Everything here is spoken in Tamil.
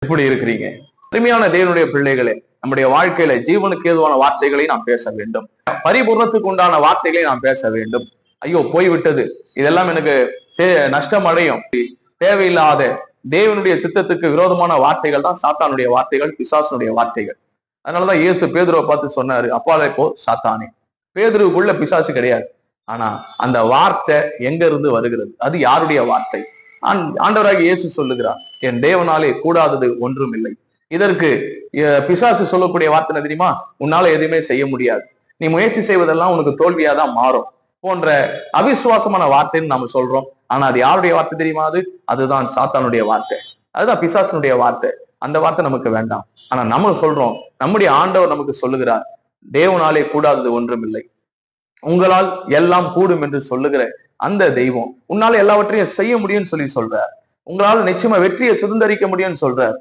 எப்படி இருக்கிறீங்க? அருமையான தேவனுடைய பிள்ளைகளே, நம்முடைய வாழ்க்கையில ஜீவனுக்கு ஏதுவான வார்த்தைகளை நாம் பேச வேண்டும். பரிபூர்ணத்துக்கு உண்டான வார்த்தைகளை நாம் பேச வேண்டும். ஐயோ போய்விட்டது, இதெல்லாம் எனக்கு நஷ்டம் அடையும், தேவையில்லாத தேவனுடைய சித்தத்துக்கு விரோதமான வார்த்தைகள் தான் சாத்தானுடைய வார்த்தைகள், பிசாசனுடைய வார்த்தைகள். அதனாலதான் இயேசு பேதுருவை பார்த்து சொன்னாரு, அப்பாலே போ சாத்தானே. பேதுருவுக்குள்ள பிசாசு கிடையாது. ஆனா அந்த வார்த்தை எங்க இருந்து வருகிறது? அது யாருடைய வார்த்தை? ஆண்டவராகிய இயேசு சொல்லுகிறார், என் தேவனாலே கூடாதது ஒன்றும் இல்லை. இதற்கு பிசாசு சொல்லக்கூடிய வார்த்தை தெரியுமா? உன்னால எதுவுமே செய்ய முடியாது, நீ முயற்சி செய்வதெல்லாம் உனக்கு தோல்வியாதான் மாறும் போன்ற அவிசுவாசமான வார்த்தைன்னு நாம சொல்றோம். ஆனா அது யாருடைய வார்த்தை தெரியுமா? அதுதான் சாத்தானுடைய வார்த்தை, அதுதான் பிசாசனுடைய வார்த்தை. அந்த வார்த்தை நமக்கு வேண்டாம். ஆனா நம்ம சொல்றோம், நம்முடைய ஆண்டவர் நமக்கு சொல்லுகிறார், தேவனாலே கூடாதது ஒன்றும் இல்லை, உங்களால் எல்லாம் கூடும் என்று சொல்லுகிற அந்த தெய்வம் உன்னால எல்லாவற்றையும் செய்ய முடியும்னு சொல்றார். உங்களால நிச்சயமா வெற்றியை சுதந்திரிக்க முடியும்னு சொல்றார்.